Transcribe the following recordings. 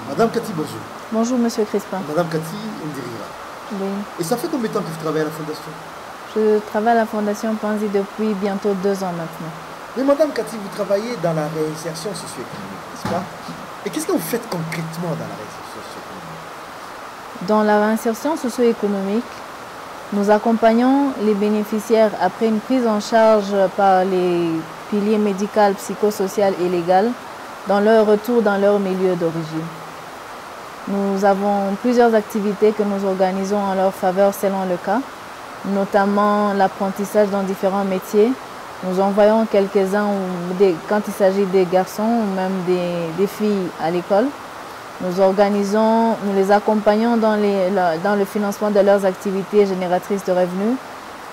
Madame Cathy, bonjour. Bonjour, Monsieur Crispin. Madame Cathy Ndirira. Oui. Et ça fait combien de temps que vous travaillez à la Fondation? Je travaille à la Fondation Panzi depuis bientôt 2 ans maintenant. Mais Madame Cathy, vous travaillez dans la réinsertion socio-économique, n'est-ce pas? Et qu'est-ce que vous faites concrètement dans la réinsertion socio-économique? Dans la réinsertion socio-économique, nous accompagnons les bénéficiaires après une prise en charge par les piliers médical, psychosocial et légal dans leur retour dans leur milieu d'origine. Nous avons plusieurs activités que nous organisons en leur faveur selon le cas, notamment l'apprentissage dans différents métiers. Nous envoyons quelques-uns quand il s'agit des garçons ou même des filles à l'école. Nous les accompagnons dans le financement de leurs activités génératrices de revenus,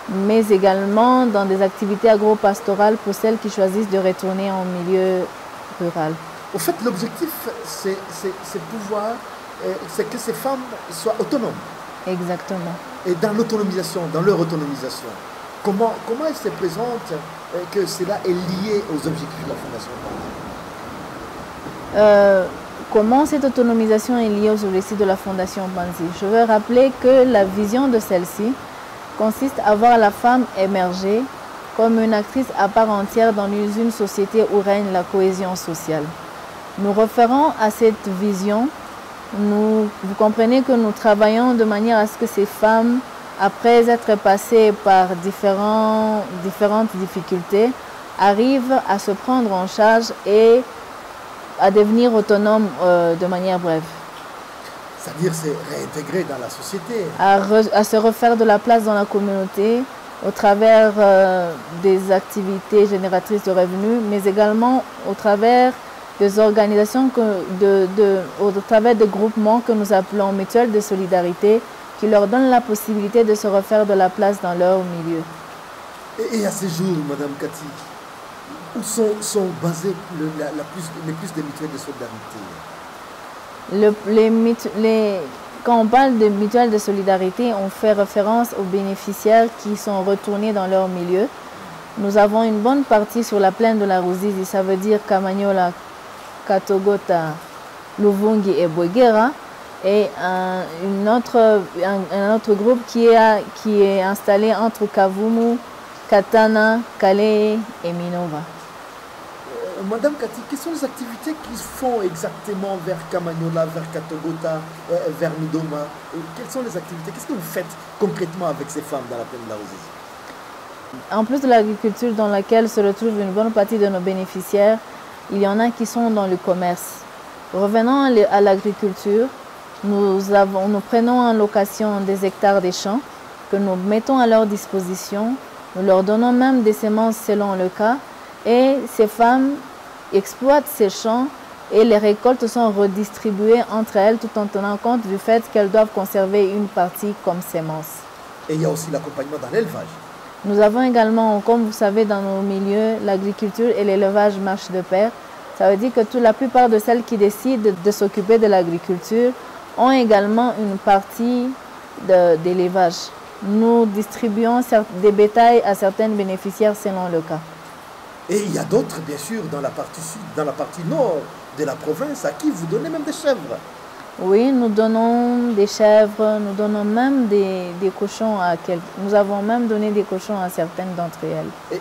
mais également dans des activités agro-pastorales pour celles qui choisissent de retourner en milieu rural. Au fait, l'objectif, c'est que ces femmes soient autonomes. Exactement. Et dans l'autonomisation, dans leur autonomisation, comment elles se présentent que cela est lié aux objectifs de la Fondation Panzi? Comment cette autonomisation est liée aux objectifs de la Fondation Panzi? Je veux rappeler que la vision de celle-ci consiste à voir la femme émerger comme une actrice à part entière dans une société où règne la cohésion sociale. Nous référons à cette vision. Vous comprenez que nous travaillons de manière à ce que ces femmes, après être passées par différentes difficultés, arrivent à se prendre en charge et à devenir autonomes de manière brève. C'est-à-dire c'est réintégrer dans la société. À se refaire de la place dans la communauté au travers des activités génératrices de revenus, mais également au travers des organisations, au travers de groupements que nous appelons mutuelles de solidarité, qui leur donnent la possibilité de se refaire de la place dans leur milieu. Et à ces jours, Madame Cathy, où sont basées les plus des mutuelles de solidarité? Quand on parle de mutuelles de solidarité, on fait référence aux bénéficiaires qui sont retournés dans leur milieu. Nous avons une bonne partie sur la plaine de la Ruzizi, ça veut dire Kamanyola, Katogota, Luvungi et Bwegera, et un autre groupe qui est installé entre Kavumu, Katana, Kale et Minova. Madame Cathy, quelles sont les activités qu'ils font exactement vers Kamanyola, vers Katogota, vers Midoma? Quelles sont les activités? Qu'est-ce que vous faites concrètement avec ces femmes dans la plaine de la Ruzizi? En plus de l'agriculture dans laquelle se retrouve une bonne partie de nos bénéficiaires, il y en a qui sont dans le commerce. Revenant à l'agriculture, nous prenons en location des hectares des champs que nous mettons à leur disposition. Nous leur donnons même des semences selon le cas. Et ces femmes exploitent ces champs et les récoltes sont redistribuées entre elles tout en tenant compte du fait qu'elles doivent conserver une partie comme semence. Et il y a aussi l'accompagnement dans l'élevage. Nous avons également, comme vous savez, dans nos milieux, l'agriculture et l'élevage marchent de pair. Ça veut dire que la plupart de celles qui décident de s'occuper de l'agriculture ont également une partie d'élevage. Nous distribuons des bétails à certaines bénéficiaires selon le cas. Et il y a d'autres, bien sûr, dans la partie sud, dans la partie nord de la province, à qui vous donnez même des chèvres. Oui, nous donnons des chèvres, nous donnons même des cochons à quelques. Nous avons même donné des cochons à certaines d'entre elles. Et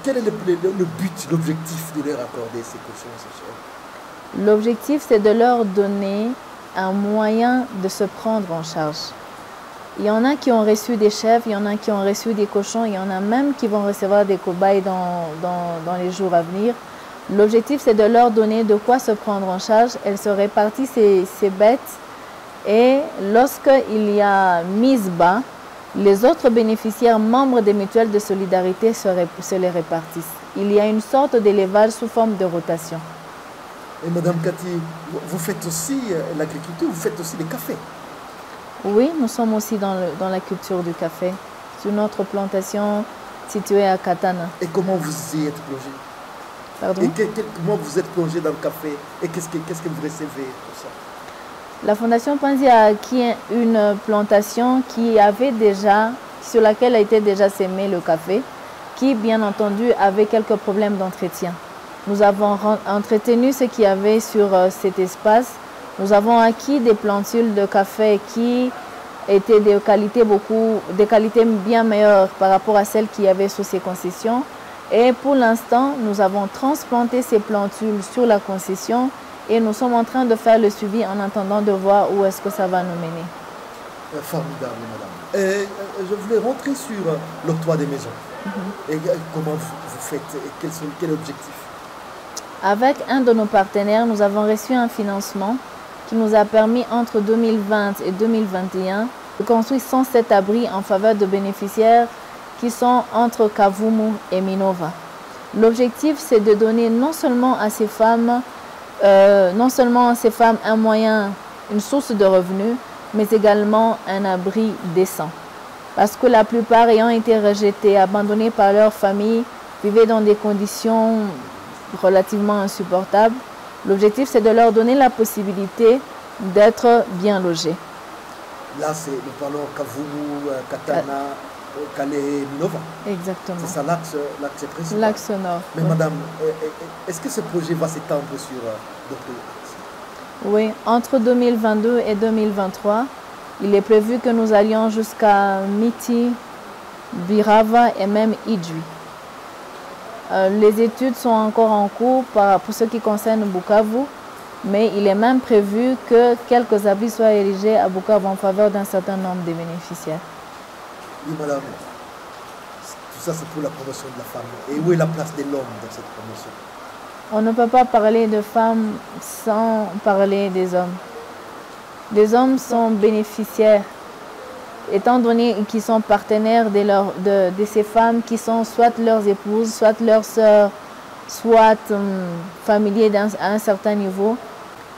quel est le but, l'objectif de leur accorder ces cochons, ces chèvres? L'objectif, c'est de leur donner un moyen de se prendre en charge. Il y en a qui ont reçu des chèvres, il y en a qui ont reçu des cochons, il y en a même qui vont recevoir des cobayes dans les jours à venir. L'objectif, c'est de leur donner de quoi se prendre en charge. Elles se répartissent ces bêtes et lorsqu'il y a mise bas, les autres bénéficiaires membres des mutuelles de solidarité se les répartissent. Il y a une sorte d'élevage sous forme de rotation. Et Madame Cathy, vous faites aussi l'agriculture, vous faites aussi les cafés? Oui, nous sommes aussi dans la culture du café, sur notre plantation située à Katana. Et comment vous y êtes plongé? Pardon? Et comment vous êtes plongé dans le café? Et qu'est-ce que vous recevez pour ça? La Fondation Panzi a acquis une plantation sur laquelle a été déjà sémé le café. qui, bien entendu, avaient quelques problèmes d'entretien. Nous avons entretenu ce qu'il y avait sur cet espace. Nous avons acquis des plantules de café qui étaient de qualité bien meilleures par rapport à celles qu'il y avait sur ces concessions. Et pour l'instant, nous avons transplanté ces plantules sur la concession et nous sommes en train de faire le suivi en attendant de voir où est-ce que ça va nous mener. Formidable, madame. Je voulais rentrer sur l'octroi des maisons. Et comment vous faites et quel objectif? Avec un de nos partenaires, nous avons reçu un financement qui nous a permis entre 2020 et 2021 de construire 107 abris en faveur de bénéficiaires qui sont entre Kavumu et Minova. L'objectif, c'est de donner non seulement à ces femmes un moyen, une source de revenus, mais également un abri décent. Parce que la plupart ayant été rejetés, abandonnés par leur famille, vivaient dans des conditions relativement insupportables. L'objectif, c'est de leur donner la possibilité d'être bien logés. Là, nous parlons Kavumu, Katana, Calais, Minova. Exactement. C'est ça l'axe principal. L'axe nord. Mais oui. Madame, est-ce que ce projet va s'étendre sur d'autres axes? Oui, entre 2022 et 2023, il est prévu que nous allions jusqu'à Miti, Birava et même Idjui. Les études sont encore en cours pour ce qui concerne Bukavu, mais il est même prévu que quelques abris soient érigés à Bukavu en faveur d'un certain nombre de bénéficiaires. Oui, madame, tout ça c'est pour la promotion de la femme. Et où est la place de l'homme dans cette promotion? On ne peut pas parler de femmes sans parler des hommes. Les hommes sont bénéficiaires, étant donné qu'ils sont partenaires de ces femmes qui sont soit leurs épouses, soit leurs sœurs, soit familiers à un certain niveau.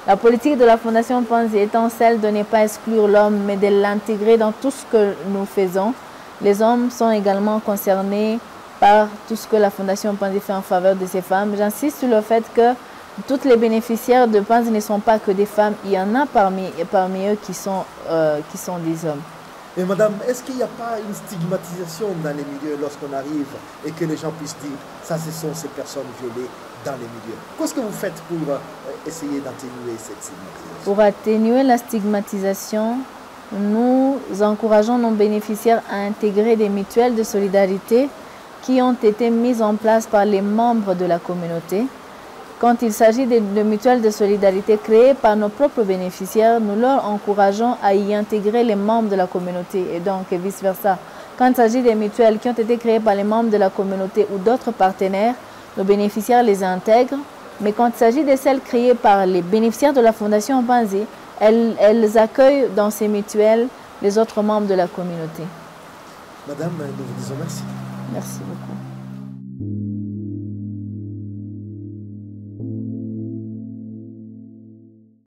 La politique de la Fondation Panzi étant celle de ne pas exclure l'homme, mais de l'intégrer dans tout ce que nous faisons, les hommes sont également concernés par tout ce que la Fondation Panzi fait en faveur de ces femmes. J'insiste sur le fait que toutes les bénéficiaires de Panzi ne sont pas que des femmes. Il y en a parmi eux qui sont des hommes. Mais madame, est-ce qu'il n'y a pas une stigmatisation dans les milieux lorsqu'on arrive et que les gens puissent dire ça, ce sont ces personnes violées dans les milieux? Qu'est-ce que vous faites pour essayer d'atténuer cette stigmatisation? Pour atténuer la stigmatisation, nous encourageons nos bénéficiaires à intégrer des mutuelles de solidarité qui ont été mises en place par les membres de la communauté. Quand il s'agit de mutuelles de solidarité créées par nos propres bénéficiaires, nous leur encourageons à y intégrer les membres de la communauté et donc vice-versa. Quand il s'agit des mutuelles qui ont été créées par les membres de la communauté ou d'autres partenaires, nos bénéficiaires les intègrent. Mais quand il s'agit de celles créées par les bénéficiaires de la Fondation Panzi, elles accueillent dans ces mutuelles les autres membres de la communauté. Madame, nous vous disons merci. Merci beaucoup.